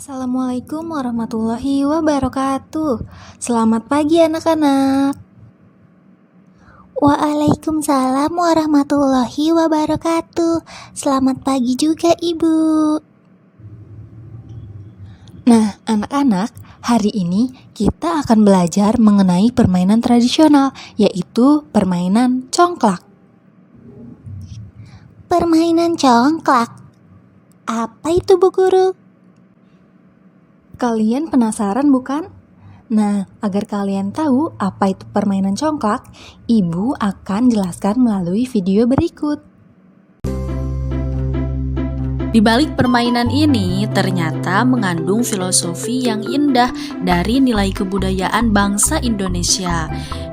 Assalamualaikum warahmatullahi wabarakatuh. Selamat pagi anak-anak. Waalaikumsalam warahmatullahi wabarakatuh. Selamat pagi juga Ibu. Nah, anak-anak, hari ini kita akan belajar mengenai permainan tradisional, yaitu permainan congklak. Permainan congklak. Apa itu Bu Guru? Kalian penasaran bukan? Nah, agar kalian tahu apa itu permainan congklak, Ibu akan jelaskan melalui video berikut. Di balik permainan ini ternyata mengandung filosofi yang indah dari nilai kebudayaan bangsa Indonesia.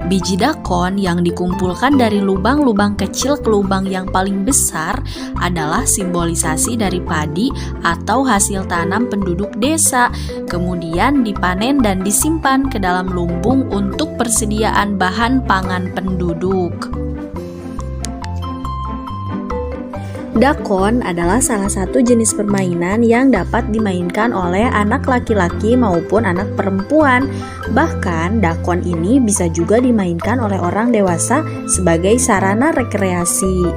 Biji dakon yang dikumpulkan dari lubang-lubang kecil ke lubang yang paling besar adalah simbolisasi dari padi atau hasil tanam penduduk desa. Kemudian dipanen dan disimpan ke dalam lumbung untuk persediaan bahan pangan penduduk. Dakon adalah salah satu jenis permainan yang dapat dimainkan oleh anak laki-laki maupun anak perempuan. Bahkan dakon ini bisa juga dimainkan oleh orang dewasa sebagai sarana rekreasi.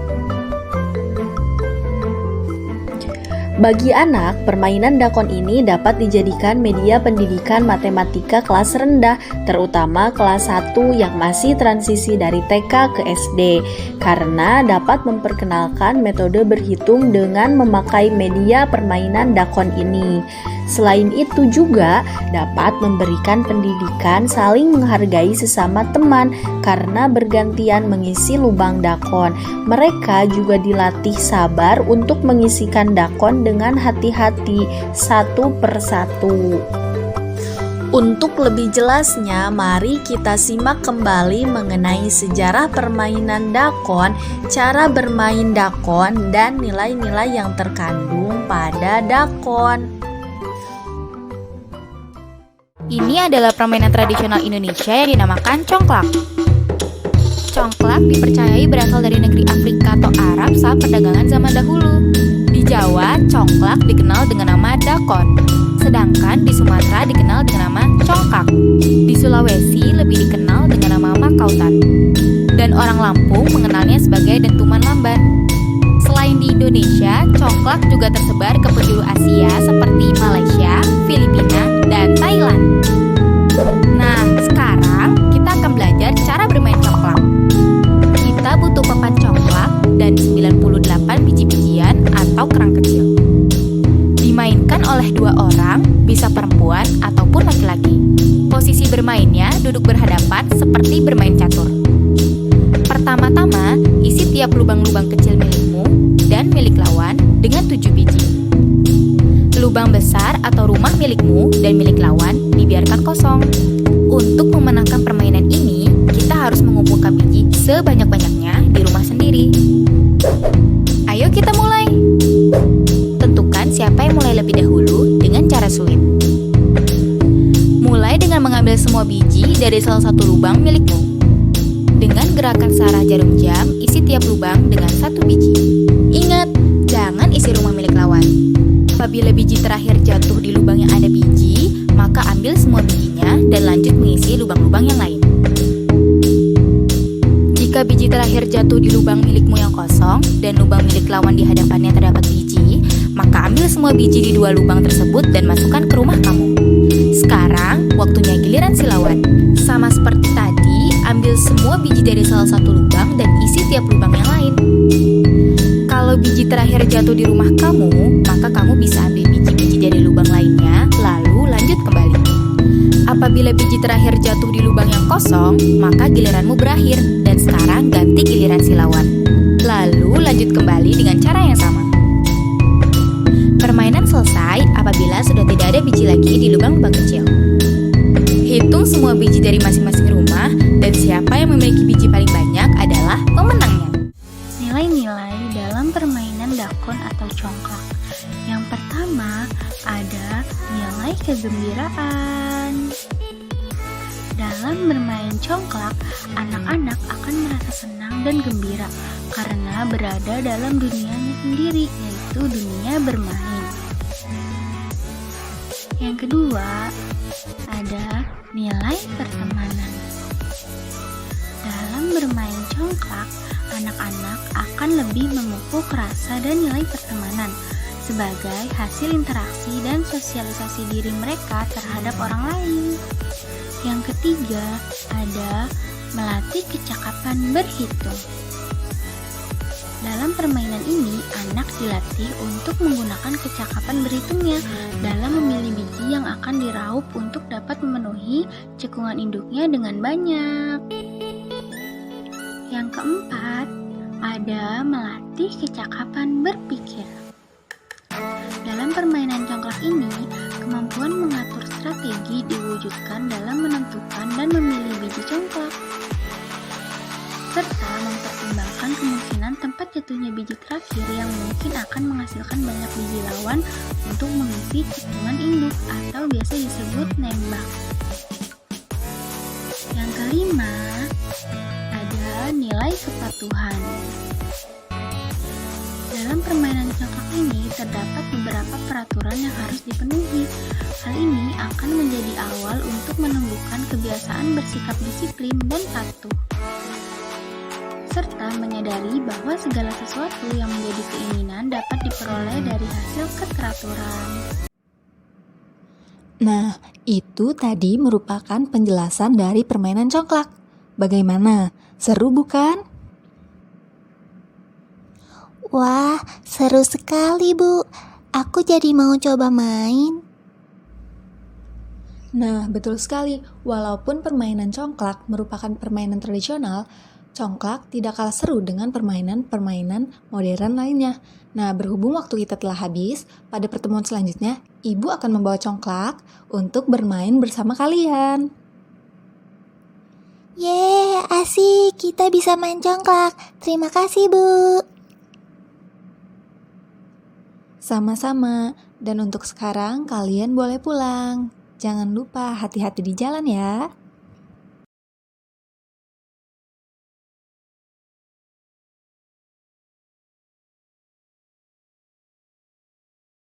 Bagi anak, permainan dakon ini dapat dijadikan media pendidikan matematika kelas rendah, terutama kelas 1 yang masih transisi dari TK ke SD, karena dapat memperkenalkan metode berhitung dengan memakai media permainan dakon ini. Selain itu juga dapat memberikan pendidikan saling menghargai sesama teman karena bergantian mengisi lubang dakon. Mereka juga dilatih sabar untuk mengisikan dakon dengan hati-hati satu persatu. Untuk lebih jelasnya, mari kita simak kembali mengenai sejarah permainan dakon, cara bermain dakon, dan nilai-nilai yang terkandung pada dakon. Ini adalah permainan tradisional Indonesia yang dinamakan congklak. Congklak dipercayai berasal dari negeri Afrika atau Arab saat perdagangan zaman dahulu. Di Jawa, congklak dikenal dengan nama dakon, sedangkan di Sumatera dikenal dengan nama congkak. Di Sulawesi lebih dikenal dengan nama makautan, dan orang Lampung mengenalnya sebagai dentuman lamban. Selain di Indonesia, congklak juga tersebar ke penjuru Asia seperti Malaysia, Filipina, dan Thailand. Nah, sekarang kita akan belajar cara bermain congklak. Kita butuh papan congklak dan 98 biji-bijian atau kerang kecil. Dimainkan oleh 2 orang, bisa perempuan ataupun laki-laki. Posisi bermainnya duduk berhadapan seperti bermain catur. Pertama-tama, isi tiap lubang-lubang kecil milikmu dan milik lawan dengan 7 biji. Lubang besar atau rumah milikmu dan milik lawan dibiarkan kosong. Untuk memenangkan permainan ini, kita harus mengumpulkan biji sebanyak-banyaknya di rumah sendiri. Ayo kita mulai. Tentukan siapa yang mulai lebih dahulu dengan cara sulit. Mulai dengan mengambil semua biji dari salah satu lubang milikmu. Dengan gerakan searah jarum jam, isi tiap lubang dengan 1 biji. Ingat, jangan isi rumah milik lawan. Apabila biji terakhir jatuh di lubang yang ada biji, maka ambil semua bijinya dan lanjut mengisi lubang-lubang yang lain. Jika biji terakhir jatuh di lubang milikmu yang kosong dan lubang milik lawan di hadapannya terdapat biji, maka ambil semua biji di 2 lubang tersebut dan masukkan ke rumah kamu. Sekarang, waktunya giliran si lawan. Sama seperti tadi, ambil semua biji dari salah satu lubang dan isi tiap lubang yang lain. Kalau biji terakhir jatuh di rumah kamu, maka kamu bisa ambil biji-biji dari lubang lainnya, lalu lanjut kembali. Apabila biji terakhir jatuh di lubang yang kosong, maka giliranmu berakhir, dan sekarang ganti giliran si lawan. Lalu lanjut kembali dengan cara yang sama. Permainan selesai apabila sudah tidak ada biji lagi di lubang-lubang kecil. Hitung semua biji dari masing-masing rumah, dan siapa yang memiliki biji paling banyak adalah pemenangnya. Nilai-nilai dalam permainan dakon atau congklak. Yang pertama ada nilai kegembiraan. Dalam bermain congklak, anak-anak akan merasa senang dan gembira karena berada dalam dunianya sendiri, yaitu dunia bermain. Yang kedua, ada nilai pertemanan. Dalam bermain congklak, anak-anak akan lebih memupuk rasa dan nilai pertemanan sebagai hasil interaksi dan sosialisasi diri mereka terhadap orang lain. Yang ketiga, ada melatih kecakapan berhitung. Dalam permainan ini, anak dilatih untuk menggunakan kecakapan berhitungnya dalam memilih biji yang akan diraup untuk dapat memenuhi cekungan induknya dengan banyak. Yang keempat, ada melatih kecakapan berpikir. Dalam permainan congklak ini, kemampuan mengatur strategi diwujudkan dalam menentukan dan memilih biji congklak, serta mempertimbangkan kemungkinan tempat jatuhnya biji terakhir yang mungkin akan menghasilkan banyak biji lawan untuk mengisi cekungan induk atau biasa disebut nembak. Yang kelima, ada nilai kepatuhan. Dalam permainan congklak ini terdapat beberapa peraturan yang harus dipenuhi. Hal ini akan menjadi awal untuk menumbuhkan kebiasaan bersikap disiplin dan patuh, serta menyadari bahwa segala sesuatu yang menjadi keinginan dapat diperoleh dari hasil keteraturan. Nah, itu tadi merupakan penjelasan dari permainan congklak. Bagaimana? Seru bukan? Wah, seru sekali, Bu. Aku jadi mau coba main. Nah, betul sekali. Walaupun permainan congklak merupakan permainan tradisional, congklak tidak kalah seru dengan permainan-permainan modern lainnya. Nah, berhubung waktu kita telah habis, pada pertemuan selanjutnya, Ibu akan membawa congklak untuk bermain bersama kalian. Yeay, asik. Kita bisa main congklak. Terima kasih, Bu. Sama-sama. Dan untuk sekarang, kalian boleh pulang. Jangan lupa hati-hati di jalan ya.